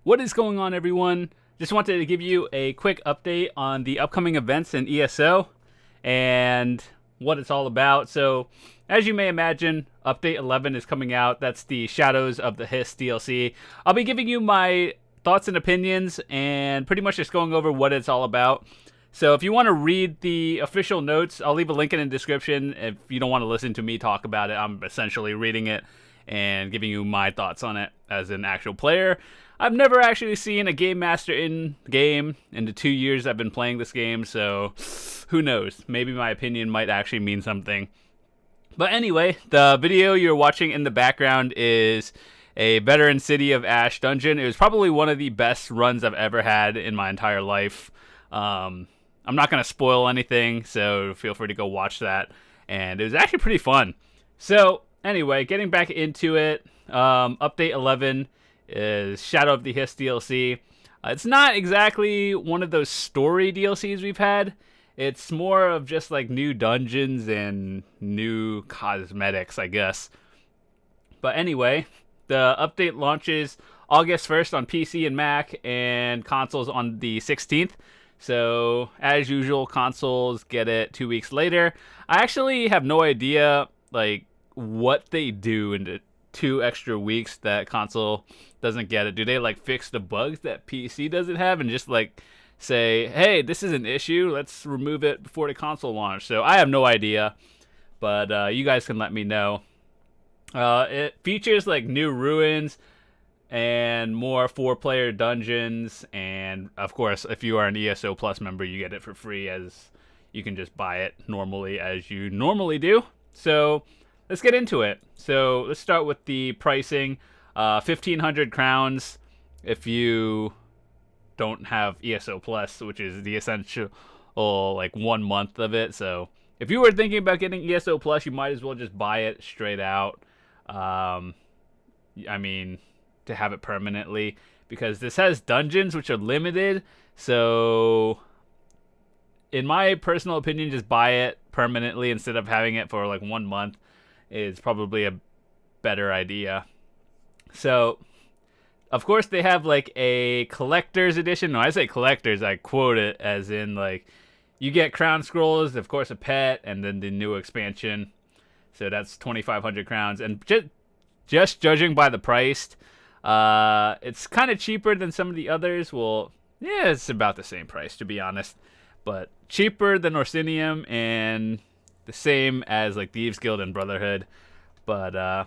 What is going on, everyone? Just wanted to give you a quick update on the upcoming events in ESO and what it's all about. So, as you may imagine, Update 11 is coming out. That's the Shadows of the Hist DLC. I'll be giving you my thoughts and opinions and pretty much just going over what it's all about. So if you want to read the official notes, I'll leave a link in the description. If you don't want to listen to me talk about it, I'm essentially reading it and giving you my thoughts on it as an actual player. I've never actually seen a game master in game in the 2 years I've been playing this game, so who knows? Maybe my opinion might actually mean something. But anyway, the video you're watching in the background is a Veteran City of Ash dungeon. It was probably one of the best runs I've ever had in my entire life. I'm not going to spoil anything, so feel free to go watch that. And it was actually pretty fun. So anyway, getting back into it, Update 11 is Shadow of the Hist DLC. It's not exactly one of those story DLCs we've had. It's more of just like new dungeons and new cosmetics, I guess. But anyway, the update launches August 1st on PC and Mac, and consoles on the 16th. So, as usual, consoles get it 2 weeks later. I actually have no idea, like, what they do in the 2 extra weeks that console doesn't get it. Do they, like, fix the bugs that PC doesn't have and just, like, say, hey, this is an issue, let's remove it before the console launch? So, I have no idea, but you guys can let me know. It features, like, new ruins and more 4-player dungeons, and of course, if you are an ESO Plus member, you get it for free, as you can just buy it normally as you normally do. So let's get into it. So let's start with the pricing. 1,500 crowns if you don't have ESO Plus, which is the essential, like, 1 month of it. So if you were thinking about getting ESO Plus, you might as well just buy it straight out. I mean, to have it permanently, because this has dungeons which are limited. So in my personal opinion, just buy it permanently instead of having it for like 1 month is probably a better idea. So of course they have like a collector's edition. No, I say collector's, I quote it as in, like, you get crown scrolls, of course a pet, and then the new expansion. So that's 2,500 crowns, and just judging by the price, it's kind of cheaper than some of the others. Well, yeah, it's about the same price, to be honest, but cheaper than Orsinium and the same as like Thieves Guild and Brotherhood. But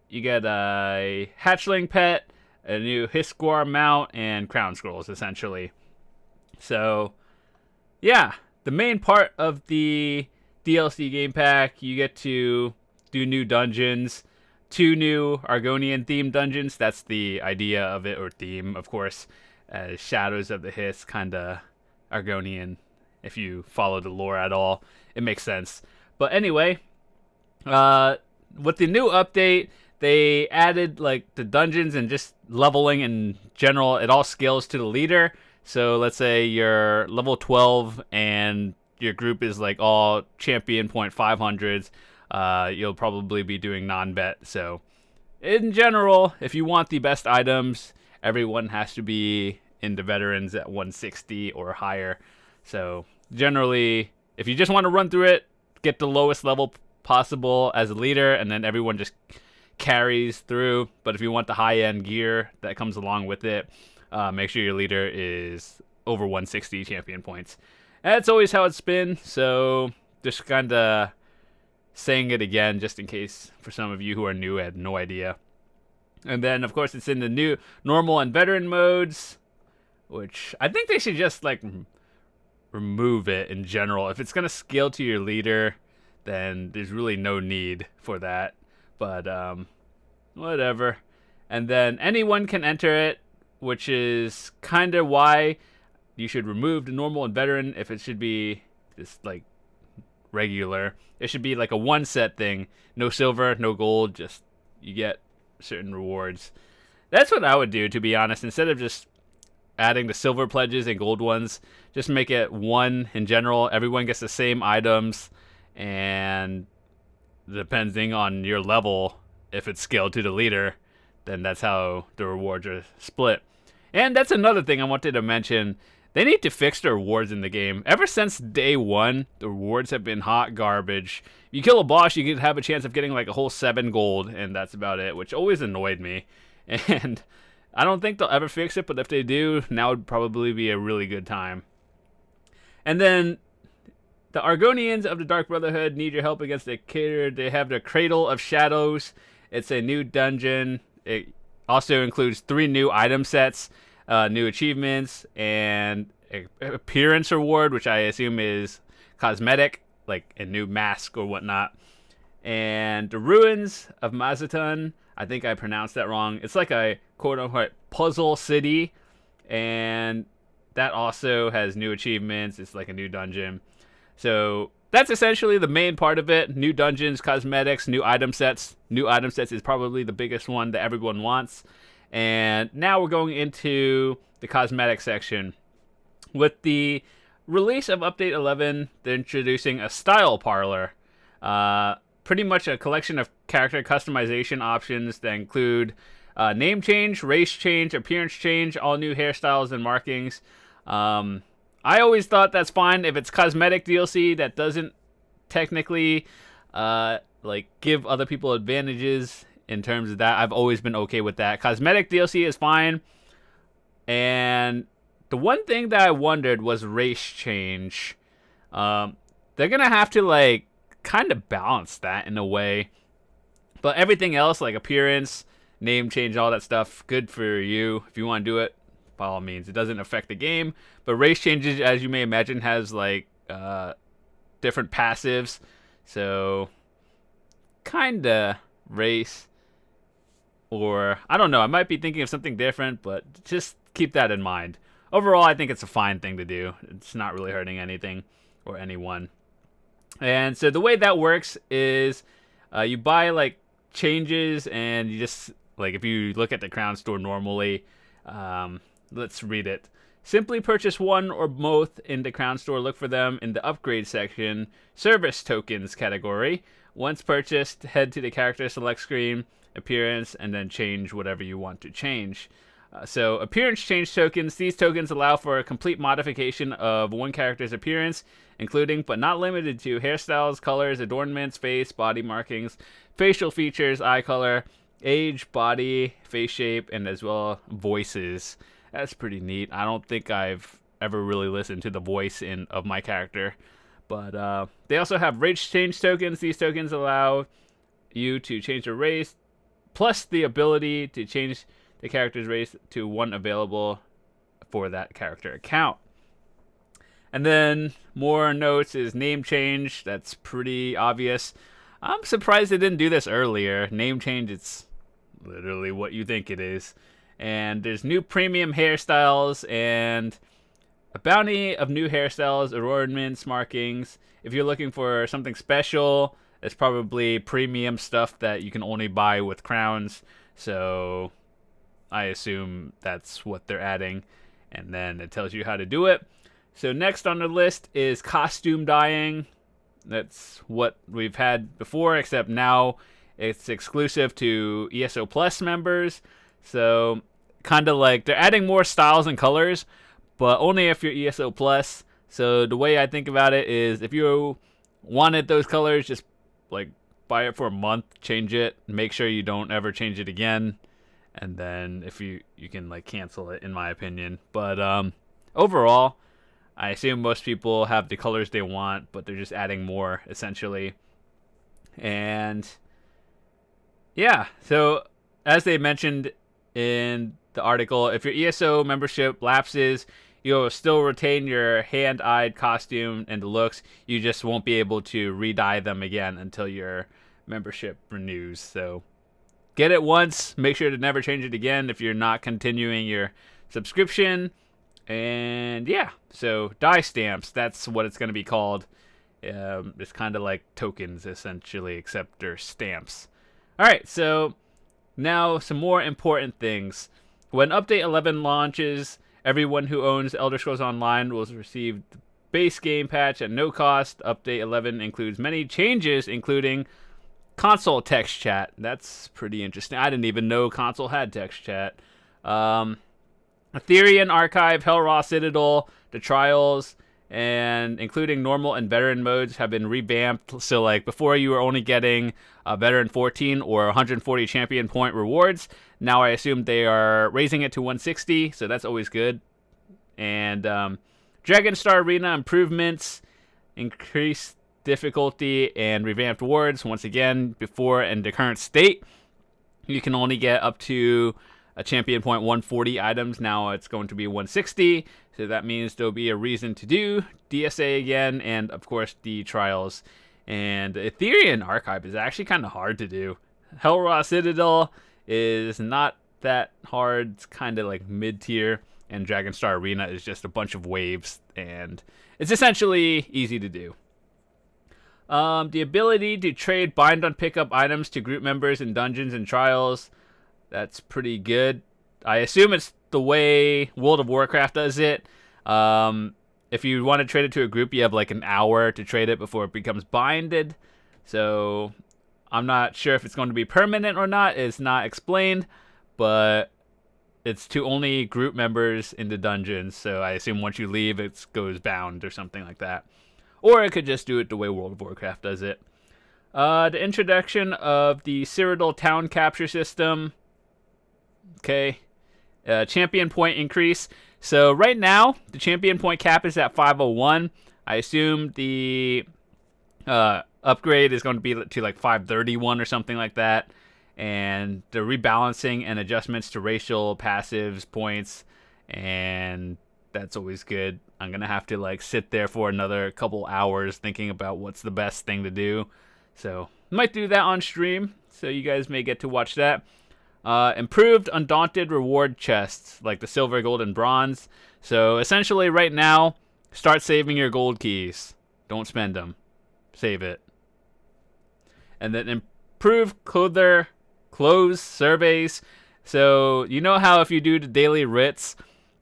you get a hatchling pet, a new Hisquar mount, and crown scrolls essentially. So yeah, the main part of the DLC game pack, you get to do new dungeons. 2 new Argonian themed dungeons. That's the idea of it, or theme, of course, as Shadows of the Hist, kind of Argonian. If you follow the lore at all, it makes sense. But anyway, with the new update, they added like the dungeons and just leveling in general. It all scales to the leader. So let's say you're level 12 and your group is like all champion 500s. You'll probably be doing non-bet. So in general, if you want the best items, everyone has to be in the veterans at 160 or higher. So generally, if you just want to run through it, get the lowest level possible as a leader, and then everyone just carries through. But if you want the high-end gear that comes along with it, make sure your leader is over 160 champion points. And that's always how it's been. So just kind of saying it again, just in case for some of you who are new had no idea. And then, of course, it's in the new normal and veteran modes, which I think they should just, like, remove it in general. If it's going to scale to your leader, then there's really no need for that. But, whatever. And then anyone can enter it, which is kind of why you should remove the normal and veteran if it should be just, like, regular. It should be like a one set thing. No silver, no gold, just you get certain rewards. That's what I would do, to be honest. Instead of just adding the silver pledges and gold ones, just make it one in general. Everyone gets the same items, and depending on your level, if it's scaled to the leader, then that's how the rewards are split. And that's another thing I wanted to mention. They need to fix the rewards in the game. Ever since day one, the rewards have been hot garbage. You kill a boss, you could have a chance of getting like a whole 7 gold, and that's about it, which always annoyed me. And I don't think they'll ever fix it, but if they do, now would probably be a really good time. And then the Argonians of the Dark Brotherhood need your help against the Cater. They have the Cradle of Shadows. It's a new dungeon. It also includes 3 new item sets, new achievements, and an appearance reward, which I assume is cosmetic, like a new mask or whatnot. And the Ruins of Mazzatun, I think I pronounced that wrong. It's like a quote-unquote puzzle city, and that also has new achievements. It's like a new dungeon. So that's essentially the main part of it. New dungeons, cosmetics, new item sets. New item sets is probably the biggest one that everyone wants. And now we're going into the cosmetic section. With the release of Update 11, they're introducing a style parlor. Pretty much a collection of character customization options that include name change, race change, appearance change, all new hairstyles and markings. I always thought that's fine if it's cosmetic DLC that doesn't technically like give other people advantages in terms of that. I've always been okay with that. Cosmetic DLC is fine. And the one thing that I wondered was race change. They're gonna have to like kind of balance that in a way. But everything else, like appearance, name change, all that stuff, good for you. If you want to do it, by all means. It doesn't affect the game. But race changes, as you may imagine, has like different passives. So kinda race, or I don't know, I might be thinking of something different, but just keep that in mind. Overall, I think it's a fine thing to do. It's not really hurting anything or anyone. And so the way that works is you buy like changes, and you just like, if you look at the Crown Store normally, let's read it. Simply purchase one or both in the Crown Store. Look for them in the upgrade section, service tokens category. Once purchased, head to the character select screen, appearance, and then change whatever you want to change. So appearance change tokens. These tokens allow for a complete modification of one character's appearance, including but not limited to hairstyles, colors, adornments, face, body markings, facial features, eye color, age, body, face shape, and as well voices. That's pretty neat. I don't think I've ever really listened to the voice of my character. But they also have race change tokens. These tokens allow you to change your race, plus the ability to change the character's race to one available for that character account. And then more notes is name change. That's pretty obvious. I'm surprised they didn't do this earlier. Name change, it's literally what you think it is. And there's new premium hairstyles and a bounty of new hairstyles, ornaments, markings. If you're looking for something special, it's probably premium stuff that you can only buy with crowns. So I assume that's what they're adding. And then it tells you how to do it. So next on the list is costume dyeing. That's what we've had before, except now it's exclusive to ESO Plus members. So kind of like they're adding more styles and colors, but only if you're ESO Plus. So the way I think about it is, if you wanted those colors, just like buy it for a month, change it, make sure you don't ever change it again, and then if you can like cancel it, in my opinion. But overall, I assume most people have the colors they want, but they're just adding more essentially. And yeah, so as they mentioned in the article, if your ESO membership lapses, you'll still retain your hand-eyed costume and the looks. You just won't be able to re-dye them again until your membership renews. So get it once, make sure to never change it again if you're not continuing your subscription. And yeah, so dye stamps, that's what it's going to be called. It's kind of like tokens essentially, except they're stamps. Alright, so now some more important things. When Update 11 launches, everyone who owns Elder Scrolls Online will receive the base game patch at no cost. Update 11 includes many changes, including console text chat. That's pretty interesting. I didn't even know console had text chat. And Aetherian Archive, Hellraw Citadel, the Trials, and including normal and veteran modes have been revamped. So like before you were only getting veteran 14 or 140 champion point rewards. Now I assume they are raising it to 160, so that's always good. And Dragon Star Arena improvements, increased difficulty, and revamped rewards. Once again, before and the current state, you can only get up to a champion point 140 items. Now it's going to be 160, so that means there'll be a reason to do DSA again, and of course the Trials. And the Aetherian Archive is actually kind of hard to do. Hellraw Citadel is not that hard. It's kind of like mid-tier, and Dragon Star Arena is just a bunch of waves, and it's essentially easy to do. The ability to trade bind on pickup items to group members in dungeons and trials, that's pretty good. I assume it's the way World of Warcraft does it. If you want to trade it to a group, you have like an hour to trade it before it becomes binded. So I'm not sure if it's going to be permanent or not. It's not explained, but it's to only group members in the dungeons. So I assume once you leave, it goes bound or something like that. Or it could just do it the way World of Warcraft does it. The introduction of the Cyrodiil town capture system. Okay. Champion point increase. So right now, the champion point cap is at 501. I assume the upgrade is going to be to like 531 or something like that. And the rebalancing and adjustments to racial passives points, and that's always good. I'm going to have to like sit there for another couple hours thinking about what's the best thing to do. So might do that on stream, so you guys may get to watch that. Improved Undaunted reward chests, like the silver, gold, and bronze. So essentially right now, start saving your gold keys. Don't spend them. Save it. And then improved clothes surveys. So you know how if you do the daily writs,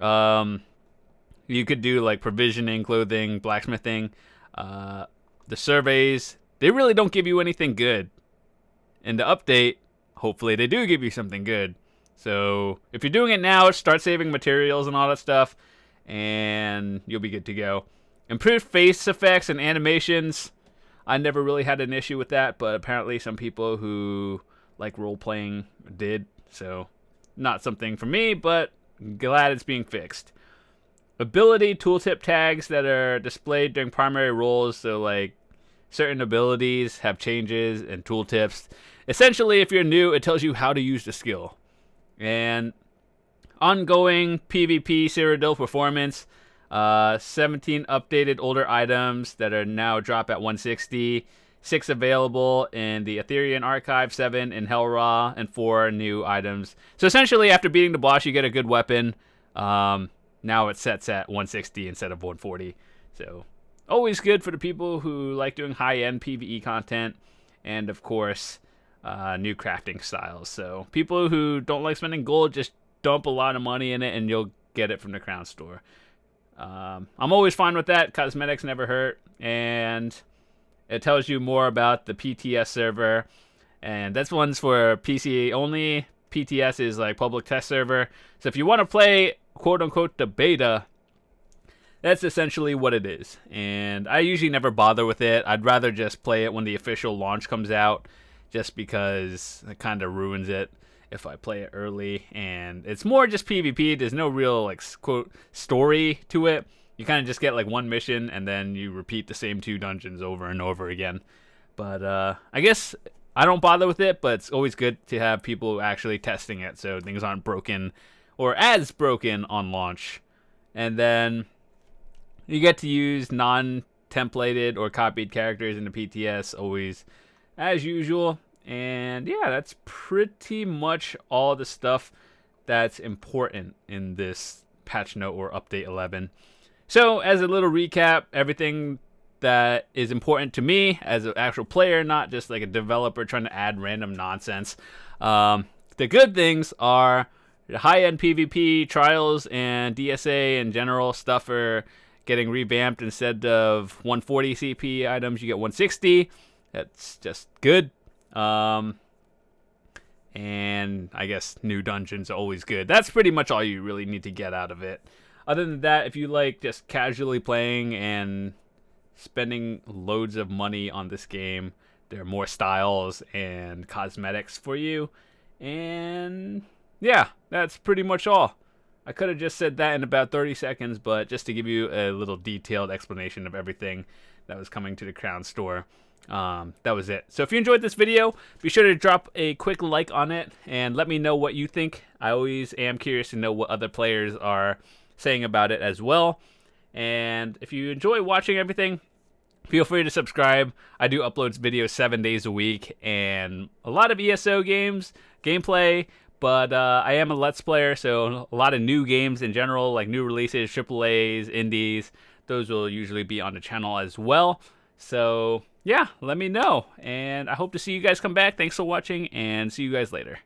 you could do like provisioning, clothing, blacksmithing. The surveys, they really don't give you anything good. In the update, hopefully they do give you something good. So if you're doing it now, start saving materials and all that stuff, and you'll be good to go. Improved face effects and animations. I never really had an issue with that, but apparently some people who like role-playing did. So not something for me, but glad it's being fixed. Ability tooltip tags that are displayed during primary roles. So like certain abilities have changes and tooltips. Essentially, if you're new, it tells you how to use the skill. And ongoing PvP Cyrodiil performance. 17 updated older items that are now drop at 160. 6 available in the Aetherian Archive, 7 in Hellraw, and 4 new items. So essentially, after beating the boss, you get a good weapon. Now it sets at 160 instead of 140. So always good for the people who like doing high-end PvE content. And of course, new crafting styles. So people who don't like spending gold, just dump a lot of money in it and you'll get it from the Crown Store. I'm always fine with that. Cosmetics never hurt. And it tells you more about the PTS server. And that's one's for PC only. PTS is like public test server. So if you want to play, quote unquote, the beta, that's essentially what it is. And I usually never bother with it. I'd rather just play it when the official launch comes out, just because it kind of ruins it if I play it early. And it's more just PvP. There's no real like quote story to it. You kind of just get like one mission and then you repeat the same 2 dungeons over and over again. But I guess I don't bother with it, but it's always good to have people actually testing it so things aren't broken or as broken on launch. And then you get to use non-templated or copied characters in the PTS, always as usual. And yeah, that's pretty much all the stuff that's important in this patch note or update 11. So as a little recap, everything that is important to me as an actual player, not just like a developer trying to add random nonsense. The good things are the high-end PvP, trials, and DSA and general stuff are getting revamped. Instead of 140 CP items, you get 160. That's just good. and I guess new dungeons are always good. That's pretty much all you really need to get out of it. Other than that, if you like just casually playing and spending loads of money on this game, there are more styles and cosmetics for you. And yeah, that's pretty much all. I could have just said that in about 30 seconds, but just to give you a little detailed explanation of everything that was coming to the Crown Store, that was it. So if you enjoyed this video, be sure to drop a quick like on it and let me know what you think. I always am curious to know what other players are saying about it as well. And if you enjoy watching everything, feel free to subscribe. I do upload videos 7 days a week and a lot of ESO games, gameplay, but I am a Let's Player, so a lot of new games in general, like new releases, AAAs, indies, those will usually be on the channel as well. So yeah, let me know, and I hope to see you guys come back. Thanks for watching, and see you guys later.